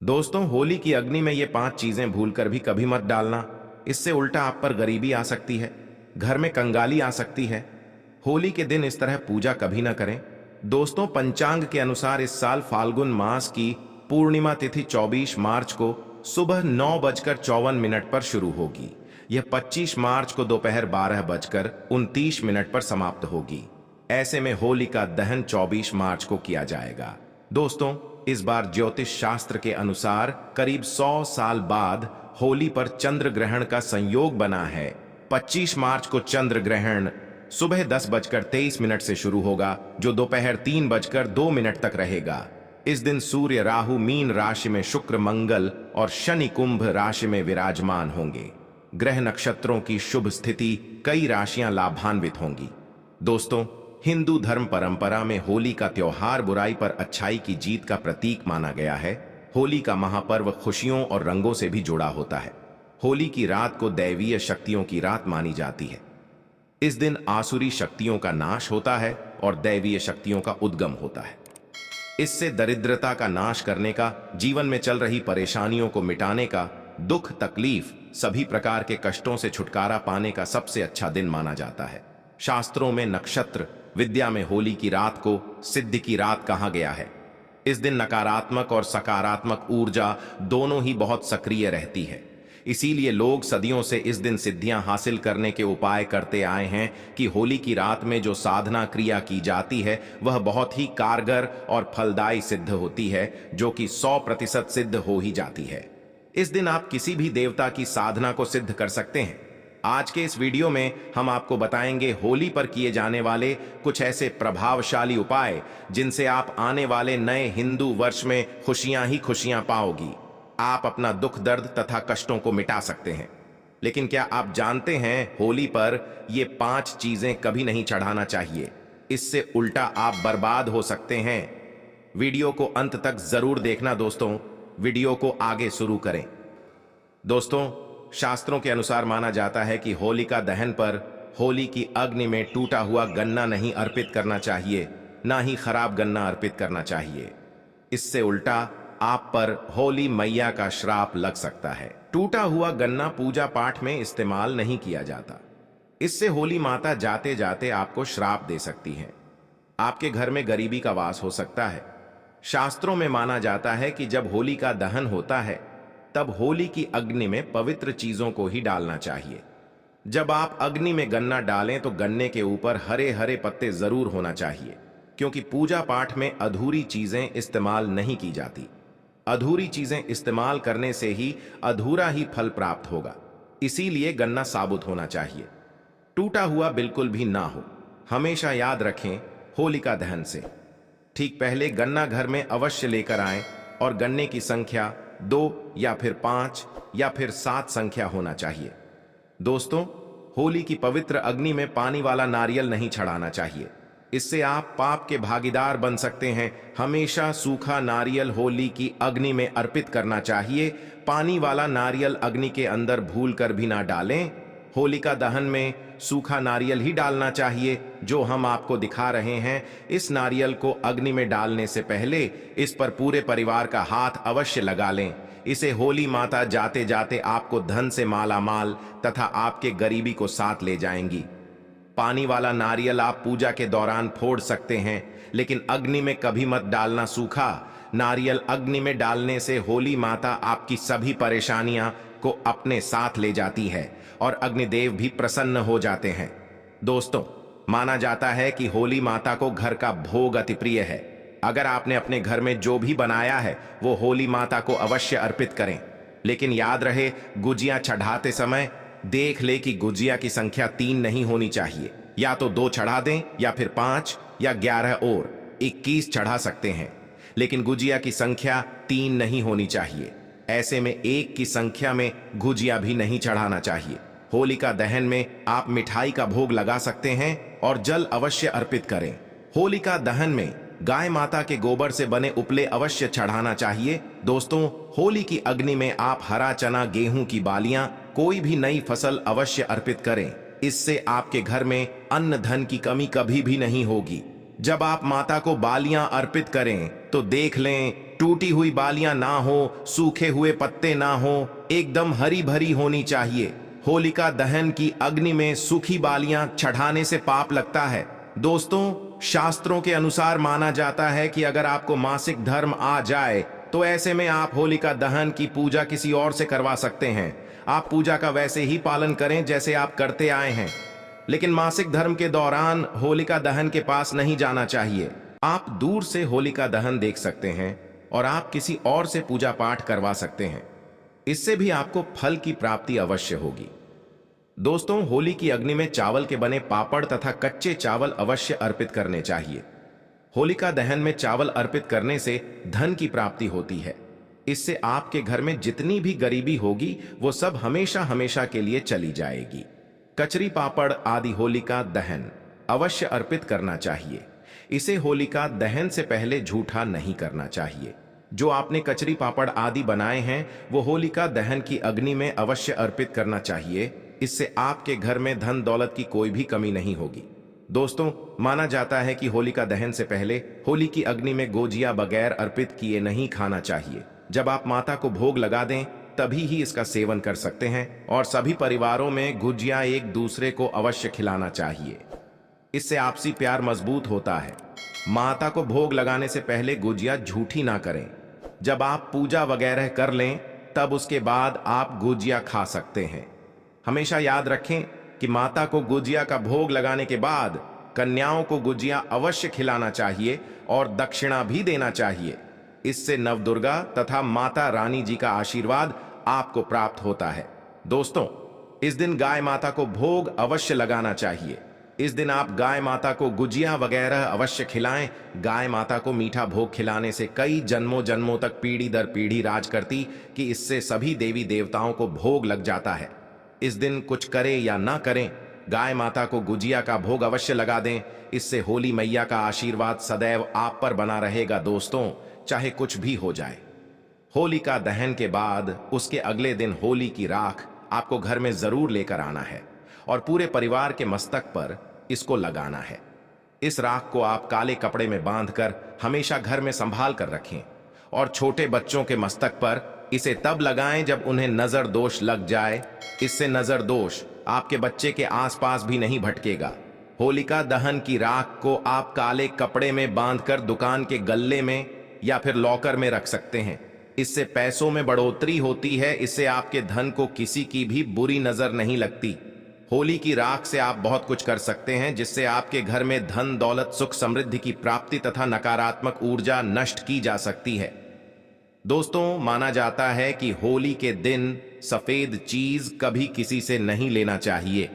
दोस्तों, होली की अग्नि में ये 5 चीजें भूलकर भी कभी मत डालना। इससे उल्टा आप पर गरीबी आ सकती है, घर में कंगाली आ सकती है। होली के दिन इस तरह पूजा कभी ना करें। दोस्तों, पंचांग के अनुसार इस साल फाल्गुन मास की पूर्णिमा तिथि 24 मार्च को सुबह 9:54 पर शुरू होगी। यह 25 मार्च को दोपहर 12:29 पर समाप्त होगी। ऐसे में होली का दहन 24 मार्च को किया जाएगा। दोस्तों, इस बार ज्योतिष शास्त्र के अनुसार करीब 100 साल बाद होली पर चंद्र ग्रहण का संयोग बना है। 25 मार्च को चंद्र ग्रहण सुबह 10:23 से शुरू होगा, जो दोपहर 3:02 तक रहेगा। इस दिन सूर्य राहु मीन राशि में, शुक्र मंगल और शनि कुंभ राशि में विराजमान होंगे। ग्रह नक्षत्रों की शुभ स्थिति, कई राशियां लाभान्वित होंगी। दोस्तों, हिंदू धर्म परंपरा में होली का त्योहार बुराई पर अच्छाई की जीत का प्रतीक माना गया है। होली का महापर्व खुशियों और रंगों से भी जुड़ा होता है। होली की रात को दैवीय शक्तियों की रात मानी जाती है। इस दिन आसुरी शक्तियों का नाश होता है और दैवीय शक्तियों का उद्गम होता है। इससे दरिद्रता का नाश करने का, जीवन में चल रही परेशानियों को मिटाने का, दुख तकलीफ सभी प्रकार के कष्टों से छुटकारा पाने का सबसे अच्छा दिन माना जाता है। शास्त्रों में नक्षत्र विद्या में होली की रात को सिद्धि की रात कहा गया है। इस दिन नकारात्मक और सकारात्मक ऊर्जा दोनों ही बहुत सक्रिय रहती है। इसीलिए लोग सदियों से इस दिन सिद्धियां हासिल करने के उपाय करते आए हैं कि होली की रात में जो साधना क्रिया की जाती है वह बहुत ही कारगर और फलदायी सिद्ध होती है, जो कि 100% सिद्ध हो ही जाती है। इस दिन आप किसी भी देवता की साधना को सिद्ध कर सकते हैं। आज के इस वीडियो में हम आपको बताएंगे होली पर किए जाने वाले कुछ ऐसे प्रभावशाली उपाय जिनसे आप आने वाले नए हिंदू वर्ष में खुशियां ही खुशियां पाओगी। आप अपना दुख दर्द तथा कष्टों को मिटा सकते हैं। लेकिन क्या आप जानते हैं, होली पर ये 5 चीजें कभी नहीं चढ़ाना चाहिए। इससे उल्टा आप बर्बाद हो सकते हैं। वीडियो को अंत तक जरूर देखना। दोस्तों, वीडियो को आगे शुरू करें। दोस्तों, शास्त्रों के अनुसार माना जाता है कि होलिका दहन पर होली की अग्नि में टूटा हुआ गन्ना नहीं अर्पित करना चाहिए, ना ही खराब गन्ना अर्पित करना चाहिए। इससे उल्टा आप पर होली मैया का श्राप लग सकता है। टूटा हुआ गन्ना पूजा पाठ में इस्तेमाल नहीं किया जाता। इससे होली माता जाते जाते आपको श्राप दे सकती है। आपके घर में गरीबी का वास हो सकता है। शास्त्रों में माना जाता है कि जब होली का दहन होता है तब होली की अग्नि में पवित्र चीजों को ही डालना चाहिए। जब आप अग्नि में गन्ना डालें तो गन्ने के ऊपर हरे हरे पत्ते जरूर होना चाहिए, क्योंकि पूजा पाठ में अधूरी चीजें इस्तेमाल नहीं की जाती। अधूरी चीजें इस्तेमाल करने से ही अधूरा ही फल प्राप्त होगा। इसीलिए गन्ना साबुत होना चाहिए, टूटा हुआ बिल्कुल भी ना हो। हमेशा याद रखें, होलिका दहन से ठीक पहले गन्ना घर में अवश्य लेकर आएं और गन्ने की संख्या 2 या फिर 5 या फिर 7 संख्या होना चाहिए। दोस्तों, होली की पवित्र अग्नि में पानी वाला नारियल नहीं चढ़ाना चाहिए। इससे आप पाप के भागीदार बन सकते हैं। हमेशा सूखा नारियल होली की अग्नि में अर्पित करना चाहिए। पानी वाला नारियल अग्नि के अंदर भूल कर भी ना डालें। होलिका दहन में सूखा नारियल ही डालना चाहिए, जो हम आपको दिखा रहे हैं। इस नारियल को अग्नि में डालने से पहले इस पर पूरे परिवार का हाथ अवश्य लगा लें। इसे होली माता जाते जाते आपको धन से माला माल तथा आपके गरीबी को साथ ले जाएंगी। पानी वाला नारियल आप पूजा के दौरान फोड़ सकते हैं, लेकिन अग्नि में कभी मत डालना। सूखा नारियल अग्नि में डालने से होली माता आपकी सभी परेशानियां को अपने साथ ले जाती है और अग्निदेव भी प्रसन्न हो जाते हैं। दोस्तों, माना जाता है कि होली माता को घर का भोग अति प्रिय है। अगर आपने अपने घर में जो भी बनाया है वो होली माता को अवश्य अर्पित करें। लेकिन याद रहे, गुजिया चढ़ाते समय देख ले कि गुजिया की संख्या 3 नहीं होनी चाहिए। या तो 2 चढ़ा दें या फिर 5 या 11 और 21 चढ़ा सकते हैं, लेकिन गुजिया की संख्या 3 नहीं होनी चाहिए। ऐसे में 1 की संख्या में गुजिया भी नहीं चढ़ाना चाहिए। होलिका दहन में आप मिठाई का भोग लगा सकते हैं और जल अवश्य अर्पित करें। होलिका दहन में गाय माता के गोबर से बने उपले अवश्य चढ़ाना चाहिए। दोस्तों, होली की अग्नि में आप हरा चना, गेहूं की बालियां, कोई भी नई फसल अवश्य अर्पित करें। इससे आपके घर में अन्न धन की कमी कभी भी नहीं होगी। जब आप माता को बालियां अर्पित करें तो देख लें, टूटी हुई बालियां ना हो, सूखे हुए पत्ते ना हो, एकदम हरी भरी होनी चाहिए। होलिका दहन की अग्नि में सूखी बालियां चढ़ाने से पाप लगता है। दोस्तों, शास्त्रों के अनुसार माना जाता है कि अगर आपको मासिक धर्म आ जाए तो ऐसे में आप होलिका दहन की पूजा किसी और से करवा सकते हैं। आप पूजा का वैसे ही पालन करें जैसे आप करते आए हैं, लेकिन मासिक धर्म के दौरान होलिका दहन के पास नहीं जाना चाहिए। आप दूर से होलिका दहन देख सकते हैं और आप किसी और से पूजा पाठ करवा सकते हैं। इससे भी आपको फल की प्राप्ति अवश्य होगी। दोस्तों, होली की अग्नि में चावल के बने पापड़ तथा कच्चे चावल अवश्य अर्पित करने चाहिए। होलिका दहन में चावल अर्पित करने से धन की प्राप्ति होती है। इससे आपके घर में जितनी भी गरीबी होगी वो सब हमेशा हमेशा के लिए चली जाएगी। कचरी पापड़ आदि होलिका दहन अवश्य अर्पित करना चाहिए। इसे होलिका दहन से पहले झूठा नहीं करना चाहिए। जो आपने कचरी पापड़ आदि बनाए हैं वो होलिका दहन की अग्नि में अवश्य अर्पित करना चाहिए। इससे आपके घर में धन दौलत की कोई भी कमी नहीं होगी। दोस्तों, माना जाता है कि होलिका दहन से पहले होली की अग्नि में गोजिया बगैर अर्पित किए नहीं खाना चाहिए। जब आप माता को भोग लगा दें तभी ही इसका सेवन कर सकते हैं और सभी परिवारों में गुजिया एक दूसरे को अवश्य खिलाना चाहिए। इससे आपसी प्यार मजबूत होता है। माता को भोग लगाने से पहले गुजिया झूठी ना करें। जब आप पूजा वगैरह कर लें तब उसके बाद आप गुजिया खा सकते हैं। हमेशा याद रखें कि माता को गुजिया का भोग लगाने के बाद कन्याओं को गुजिया अवश्य खिलाना चाहिए और दक्षिणा भी देना चाहिए। इससे नवदुर्गा तथा माता रानी जी का आशीर्वाद आपको प्राप्त होता है। दोस्तों, इस दिन गाय माता को भोग अवश्य लगाना चाहिए। इस दिन आप गाय माता को गुजिया वगैरह अवश्य खिलाएं। गाय माता को मीठा भोग खिलाने से कई जन्मों जन्मों तक पीढ़ी दर पीढ़ी राज करती कि इससे सभी देवी देवताओं को भोग लग जाता है। इस दिन कुछ करें या ना करें, गाय माता को गुजिया का भोग अवश्य लगा दें। इससे होली मैया का आशीर्वाद सदैव आप पर बना रहेगा। दोस्तों, चाहे कुछ भी हो जाए। होलिका दहन के बाद उसके अगले दिन होली की राख आपको घर में जरूर लेकर आना है और पूरे परिवार के मस्तक पर इसको लगाना है। इस राख को आप काले कपड़े में बांधकर हमेशा घर में संभाल कर रखें और छोटे बच्चों के मस्तक पर इसे तब लगाएं जब उन्हें नजर दोष लग जाए। इससे नजर दोष आपके बच्चे के आसपास भी नहीं भटकेगा। होलिका दहन की राख को आप काले कपड़े में बांधकर दुकान के गल्ले में या फिर लॉकर में रख सकते हैं। इससे पैसों में बढ़ोतरी होती है। इससे आपके धन को किसी की भी बुरी नजर नहीं लगती। होली की राख से आप बहुत कुछ कर सकते हैं जिससे आपके घर में धन दौलत सुख समृद्धि की प्राप्ति तथा नकारात्मक ऊर्जा नष्ट की जा सकती है। दोस्तों, माना जाता है कि होली के दिन सफेद चीज कभी किसी से नहीं लेना चाहिए।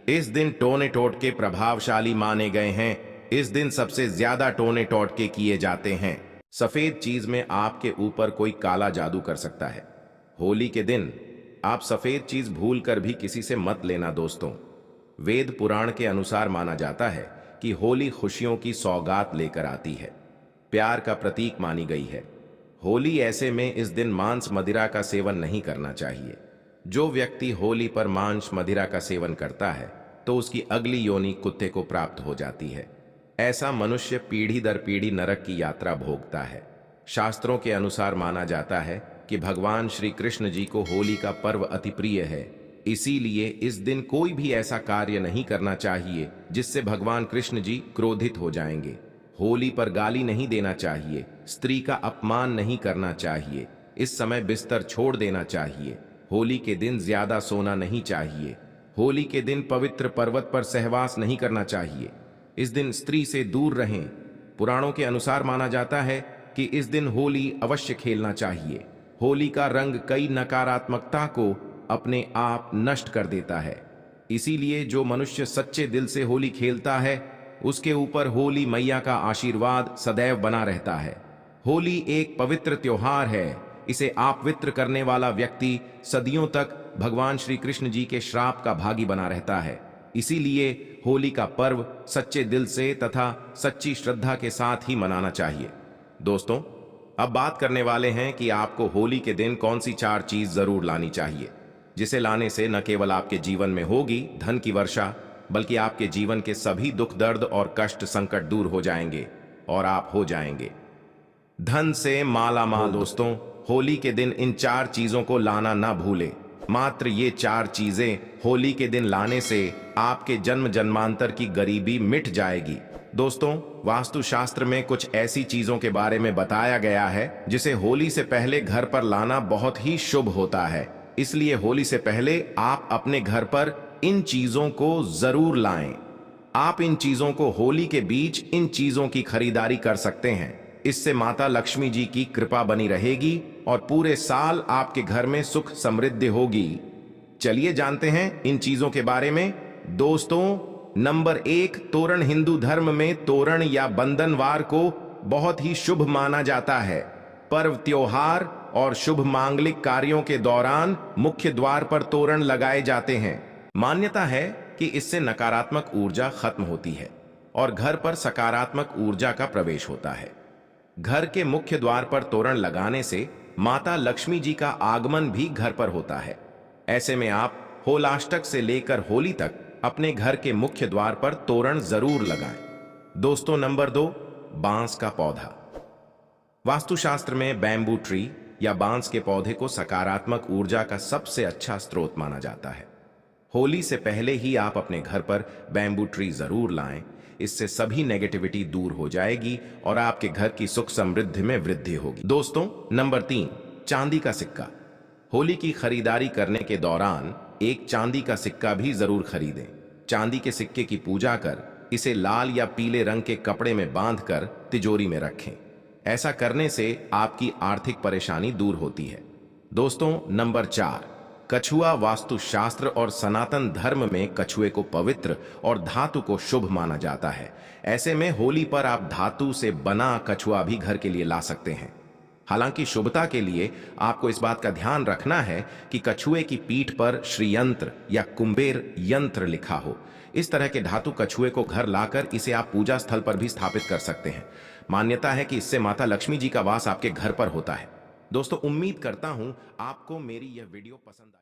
इस दिन टोने टोटके प्रभावशाली माने गए हैं। इस दिन सबसे ज्यादा टोने टोटके किए जाते हैं। सफेद चीज में आपके ऊपर कोई काला जादू कर सकता है। होली के दिन आप सफेद चीज भूल कर भी किसी से मत लेना। दोस्तों, वेद पुराण के अनुसार माना जाता है कि होली खुशियों की सौगात लेकर आती है, प्यार का प्रतीक मानी गई है। होली ऐसे में इस दिन मांस मदिरा का सेवन नहीं करना चाहिए। जो व्यक्ति होली पर मांस मदिरा का सेवन करता है तो उसकी अगली योनि कुत्ते को प्राप्त हो जाती है। ऐसा मनुष्य पीढ़ी दर पीढ़ी नरक की यात्रा भोगता है। शास्त्रों के अनुसार माना जाता है कि भगवान श्री कृष्ण जी को होली का पर्व अति प्रिय है। इसीलिए इस दिन कोई भी ऐसा कार्य नहीं करना चाहिए जिससे भगवान कृष्ण जी क्रोधित हो जाएंगे। होली पर गाली नहीं देना चाहिए, स्त्री का अपमान नहीं करना चाहिए, इस समय बिस्तर छोड़ देना चाहिए। होली के दिन ज्यादा सोना नहीं चाहिए। होली के दिन पवित्र पर्वत पर सहवास नहीं करना चाहिए। इस दिन स्त्री से दूर रहें। पुराणों के अनुसार माना जाता है कि इस दिन होली अवश्य खेलना चाहिए। होली का रंग कई नकारात्मकता को अपने आप नष्ट कर देता है। इसीलिए जो मनुष्य सच्चे दिल से होली खेलता है उसके ऊपर होली मैया का आशीर्वाद सदैव बना रहता है। होली एक पवित्र त्योहार है। इसे अपवित्र करने वाला व्यक्ति सदियों तक भगवान श्री कृष्ण जी के श्राप का भागी बना रहता है। इसीलिए होली का पर्व सच्चे दिल से तथा सच्ची श्रद्धा के साथ ही मनाना चाहिए। दोस्तों, अब बात करने वाले हैं कि आपको होली के दिन कौन सी 4 चीज जरूर लानी चाहिए, जिसे लाने से न केवल आपके जीवन में होगी धन की वर्षा, बल्कि आपके जीवन के सभी दुख दर्द और कष्ट संकट दूर हो जाएंगे और आप हो जाएंगे। धन से माला माल। दोस्तों, होली के दिन इन 4 चीजों को लाना ना भूले। मात्र ये 4 चीजें होली के दिन लाने से आपके जन्म जन्मांतर की गरीबी मिट जाएगी। दोस्तों, वास्तुशास्त्र में कुछ ऐसी चीजों के बारे में बताया गया है जिसे होली से पहले घर पर लाना बहुत ही शुभ होता है। इसलिए होली से पहले आप अपने घर पर इन चीजों को जरूर लाएं। आप इन चीजों को होली के बीच इन चीजों की खरीदारी कर सकते हैं। इससे माता लक्ष्मी जी की कृपा बनी रहेगी और पूरे साल आपके घर में सुख समृद्धि होगी। चलिए जानते हैं इन चीजों के बारे में। दोस्तों, नंबर 1, तोरण। हिंदू धर्म में तोरण या बंधनवार को बहुत ही शुभ माना जाता है। पर्व, त्योहार और शुभ मांगलिक कार्यों के दौरान मुख्य द्वार पर तोरण लगाए जाते हैं। मान्यता है कि इससे नकारात्मक ऊर्जा खत्म होती है और घर पर सकारात्मक ऊर्जा का प्रवेश होता है। घर के मुख्य द्वार पर तोरण लगाने से माता लक्ष्मी जी का आगमन भी घर पर होता है। ऐसे में आप होलाष्टक से लेकर होली तक अपने घर के मुख्य द्वार पर तोरण जरूर लगाएं। दोस्तों, नंबर 2, बांस का पौधा। वास्तुशास्त्र में बैम्बू ट्री या बांस के पौधे को सकारात्मक ऊर्जा का सबसे अच्छा स्रोत माना जाता है। होली से पहले ही आप अपने घर पर बैम्बू ट्री जरूर लाएं। इससे सभी नेगेटिविटी दूर हो जाएगी और आपके घर की सुख समृद्धि में वृद्धि होगी। दोस्तों, नंबर 3, चांदी का सिक्का। होली की खरीदारी करने के दौरान एक चांदी का सिक्का भी जरूर खरीदें। चांदी के सिक्के की पूजा कर इसे लाल या पीले रंग के कपड़े में बांधकर तिजोरी में रखें। ऐसा करने से आपकी आर्थिक परेशानी दूर होती है। दोस्तों, नंबर 4, कछुआ। वास्तुशास्त्र और सनातन धर्म में कछुए को पवित्र और धातु को शुभ माना जाता है। ऐसे में होली पर आप धातु से बना कछुआ भी घर के लिए ला सकते हैं। हालांकि शुभता के लिए आपको इस बात का ध्यान रखना है कि कछुए की पीठ पर श्री यंत्र या कुंबेर यंत्र लिखा हो। इस तरह के धातु कछुए को घर लाकर इसे आप पूजा स्थल पर भी स्थापित कर सकते हैं। मान्यता है कि इससे माता लक्ष्मी जी का वास आपके घर पर होता है। दोस्तों, उम्मीद करता हूं आपको मेरी यह वीडियो पसंद आई।